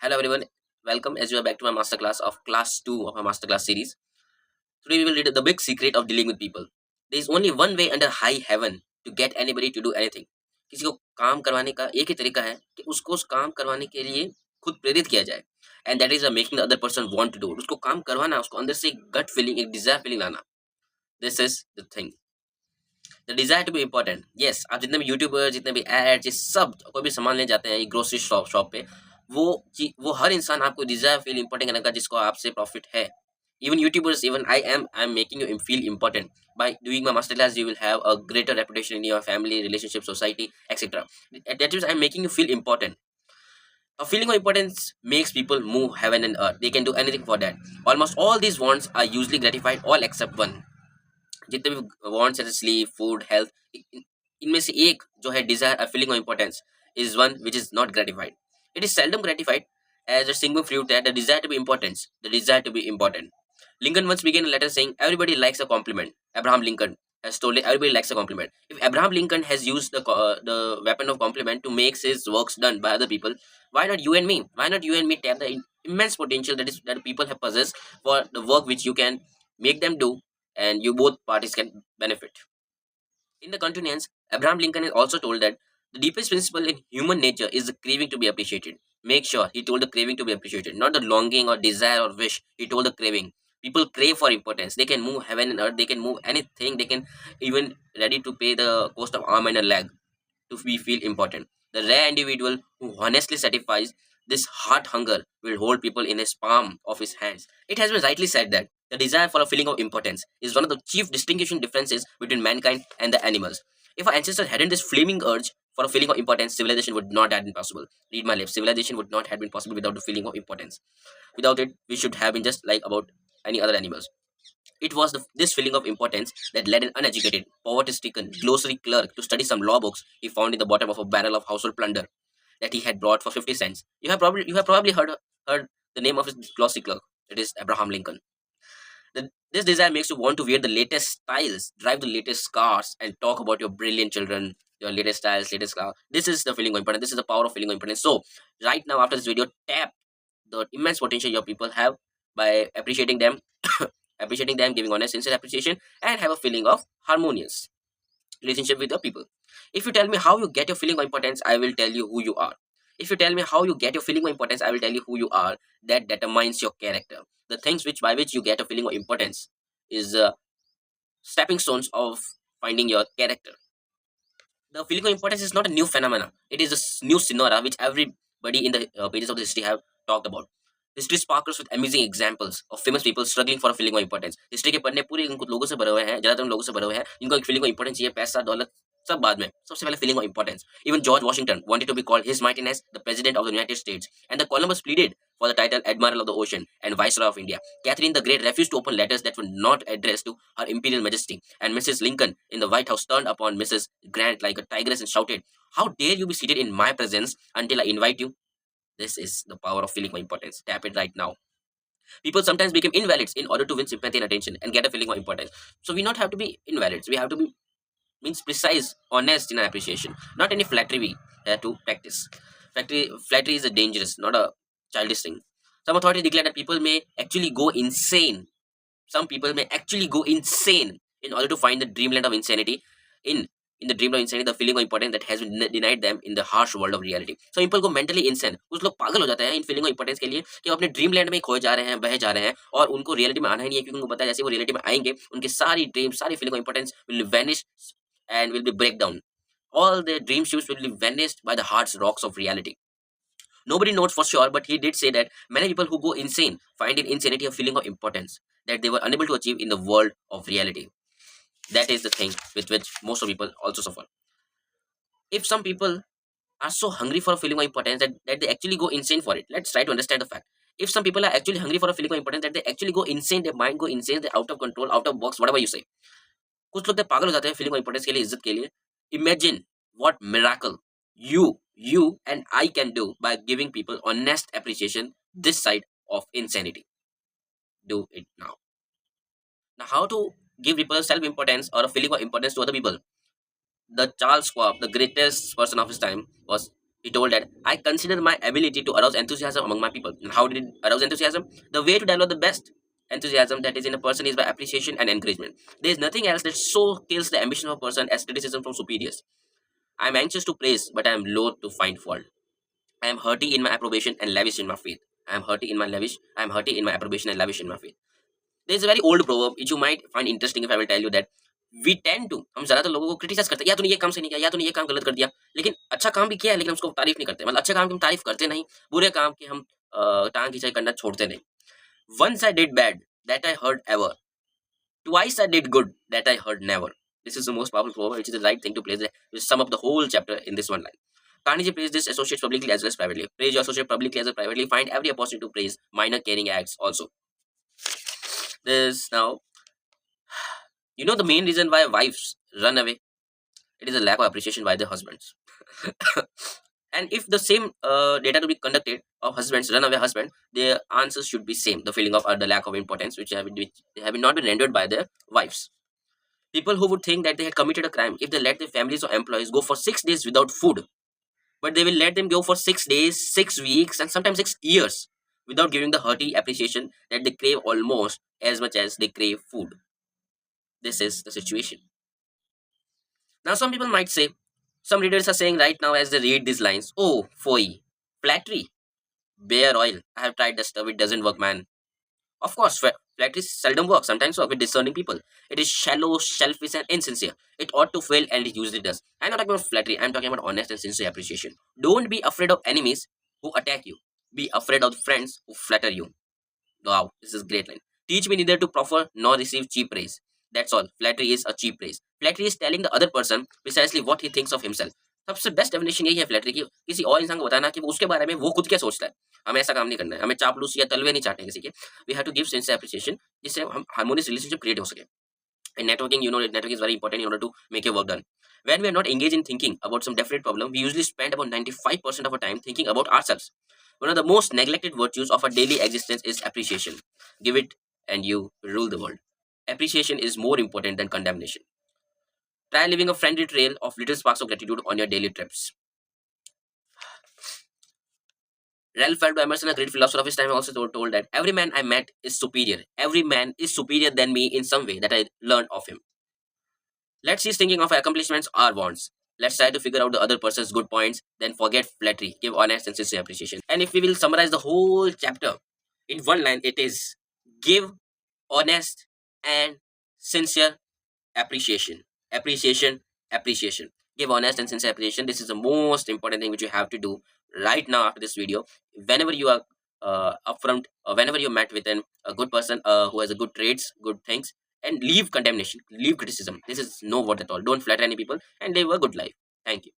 Hello everyone, welcome as you are back to my masterclass of class 2 of my masterclass series. Today we will read the big secret of dealing with people. There is only one way under high heaven to get anybody to do anything. किसी को काम करवाने का एक ही तरीका है कि उसको उस काम करवाने के लिए खुद प्रेरित किया जाए and that is making the other person want to do उसको काम करवाना उसको अंदर से एक गट फीलिंग एक डिजायर फीलिंग लाना this is the thing the desire to be important yes आप जितने भी यूट्यूबर जितने भी एड्स ये सब कोई भी सामान ले जाते हैं ग्रोसरी शॉप पे वो हर इंसान आपको डिजायर फील इम्पोर्टेंट करने का जिसको आपसे प्रॉफिट है even youtubers even I'm making you feel important by doing my masterclass you will have a greater reputation in your family relationship society etc that is I'm making you feel important a feeling of importance makes people move heaven and earth they can do anything for that almost all these wants are usually gratified all except one जितने भी wants जैसे sleep food health इनमें से एक जो है desire a feeling of importance is one which is not gratified it is seldom gratified as a single fruit that the desire to be important the desire to be important Lincoln once began a letter saying everybody likes a compliment Abraham Lincoln has told it everybody likes a compliment if Abraham Lincoln has used the weapon of compliment to make his works done by other people why not you and me why not you and me tap the immense potential that people have possessed for the work which you can make them do and you both parties can benefit. In the continuance, Abraham Lincoln is also told that the deepest principle in human nature is the craving to be appreciated. Make sure he told the craving to be appreciated, not the longing or desire or wish. He told the craving. People crave for importance. They can move heaven and earth. They can move anything. They can even ready to pay the cost of arm and a leg to be feel important. The rare individual who honestly satisfies this heart hunger will hold people in his palm of his hands. It has been rightly said that the desire for a feeling of importance is one of the chief distinguishing differences between mankind and the animals. If our ancestors hadn't this flaming urge for a feeling of importance, civilization would not have been possible. Read my lips. Civilization would not have been possible without the feeling of importance. Without it, we should have been just like about any other animals. It was this feeling of importance that led an uneducated, poverty-stricken glossary clerk to study some law books he found in the bottom of a barrel of household plunder that he had brought for 50 cents. You have probably heard the name of his glossary clerk. It is Abraham Lincoln. This desire makes you want to wear the latest styles, drive the latest cars, and talk about your brilliant children, your latest styles, latest car. This is the feeling of importance. This is the power of feeling of importance. So, right now, after this video, tap the immense potential your people have by appreciating them, appreciating them, giving honest, sincere appreciation, and have a feeling of harmonious relationship with your people. If you tell me how you get your feeling of importance, I will tell you who you are. If you tell me how you get your feeling of importance, I will tell you who you are. That determines your character. The things which by which you get a feeling of importance is stepping stones of finding your character. The feeling of importance is not a new phenomena. It is a new scenario which everybody in the pages of the history have talked about. History sparkles with amazing examples of famous people struggling for a feeling of importance. History के पढ़ने पूरे उनको लोगों से भरे हुए हैं ज्यादातर लोगों से भरे हुए हैं जिनको एक फीलिंग ऑफ इंपॉर्टेंस चाहिए पैसा दौलत सब बाद में सबसे पहले feeling of importance even George Washington wanted to be called his mightiness the president of the United States and the Columbus pleaded for the title admiral of the ocean and viceroy of India. Catherine the Great refused to open letters that were not addressed to her imperial majesty and Mrs. Lincoln in the White House turned upon Mrs. Grant like a tigress and shouted, how dare you be seated in my presence until I invite you. This is the power of feeling of importance. Tap it right now. People sometimes become invalids in order to win sympathy and attention and get a feeling of importance. So we not have to be invalids. We have to be means precise, honest in our appreciation. Not any flattery we have to practice. Flattery is a dangerous, not a childish thing. Some authorities declare that people may actually go insane. Some people may actually go insane in order to find the dreamland of insanity in in the dream of insanity, the feeling of importance that has been denied them in the harsh world of reality. So people go mentally insane. कुछ लोग पागल हो जाते हैं in feeling of importance के लिए कि वो अपने ड्रीम लैंड में खोए जा रहे हैं बहे जा रहे हैं और उनको रियलिटी में आना ही नहीं है क्योंकि उनको पता है जैसे वो रियलिटी में आएंगे उनकी सारी ड्रीम सारी feeling of importance will vanish and will be break down. All their dream shoots will be vanished by the hard rocks of reality. Nobody knows for sure, but he did say that many people who go insane find in insanity a feeling of importance that they were unable to achieve in the world of reality. That is the thing with which most of people also suffer. If some people are so hungry for a feeling of importance that they actually go insane for it, let's try to understand the fact. If some people are actually hungry for a feeling of importance that they actually go insane, their mind go insane, they're out of control, out of box, whatever you say. कुछ लोग तो पागल हो जाते हैं feeling of importance के लिए इज्जत के लिए imagine what miracle you and I can do by giving people honest appreciation this side of insanity. Do it now. Now, how to give people self importance or a feeling of importance to other people? The Charles Schwab, the greatest person of his time, was He told that I consider my ability to arouse enthusiasm among my people. And how did it arouse enthusiasm? The way to develop the best enthusiasm that is in a person is by appreciation and encouragement. There is nothing else that so kills the ambition of a person as criticism from superiors. I am anxious to praise, but I am loath to find fault. I am hearty in my approbation and lavish in my faith. I am hearty in my approbation and lavish in my faith. There is a very old proverb which you might find interesting if I will tell you that we tend to हम ज्यादातर लोगों को criticise करते हैं, या तूने ये काम सही नहीं किया, या तूने ये काम गलत कर दिया, लेकिन अच्छा काम भी किया है लेकिन हम उसको तारीफ नहीं करते, मतलब अच्छे काम की हम तारीफ करते नहीं, बुरे काम की हम टांग खींचाई करना छोड़ते नहीं. Once I did bad, that I heard ever. Twice I did good, that I heard never. This is the most powerful proverb, which is the right thing to place. To sum up the whole chapter in this one line. Carnegie praised his associates publicly as well as privately. Praise your associate publicly as well as privately. Find every opportunity to praise minor caring acts also. This now, you know the main reason why wives run away? It is a lack of appreciation by their husbands. And if the same data to be conducted of husbands run away husband, their answers should be same. The feeling of the lack of importance which have not been rendered by their wives. People who would think that they had committed a crime if they let their families or employees go for 6 days without food, but they will let them go for 6 days, 6 weeks, and sometimes 6 years without giving the hearty appreciation that they crave almost as much as they crave food. This is the situation. Now, some people might say, some readers are saying right now as they read these lines, oh, foy, flattery, bear oil. I have tried that stuff, it doesn't work, man. Of course, flattery seldom works, sometimes work with discerning people. It is shallow, selfish, and insincere. It ought to fail, and it usually does. I'm not talking about flattery, I'm talking about honest and sincere appreciation. Don't be afraid of enemies who attack you. Be afraid of friends who flatter you. Wow, this is great line. Teach me neither to proffer nor receive cheap praise. That's all. Flattery is a cheap praise. Flattery is telling the other person precisely what he thinks of himself. सबसे best definition यही है flattery की, किसी और इंसान को बताना कि वो उसके बारे में वो खुद क्या सोचता है. हमें ऐसा काम नहीं करना है, हमें चापलूस या तलवे नहीं चाटने किसी के. We have to give sincere appreciation जिससे हम हार्मोनियस रिलेशनशिप क्रिएट हो सके. In networking, you know, networking is very important in order to make your work done. When we are not engaged in thinking about some definite problem, we usually spend about 95% of our time thinking about ourselves. One of the most neglected virtues of our daily existence is appreciation. Give it and you rule the world. Appreciation is more important than condemnation. Try leaving a friendly trail of little sparks of gratitude on your daily trips. Ralph Waldo Emerson, a great philosopher of his time, also told that every man I met is superior. Every man is superior than me in some way that I learned of him. Let's cease thinking of our accomplishments or wants. Let's try to figure out the other person's good points, then forget flattery. Give honest and sincere appreciation. And if we will summarize the whole chapter in one line, it is give honest and sincere appreciation. Appreciation, appreciation. Give honest and sincere appreciation. This is the most important thing which you have to do right now after this video. Whenever you are upfront, or whenever you met with a good person who has a good traits, good things, and leave condemnation, leave criticism. This is no word at all. Don't flatter any people and live a good life. Thank you.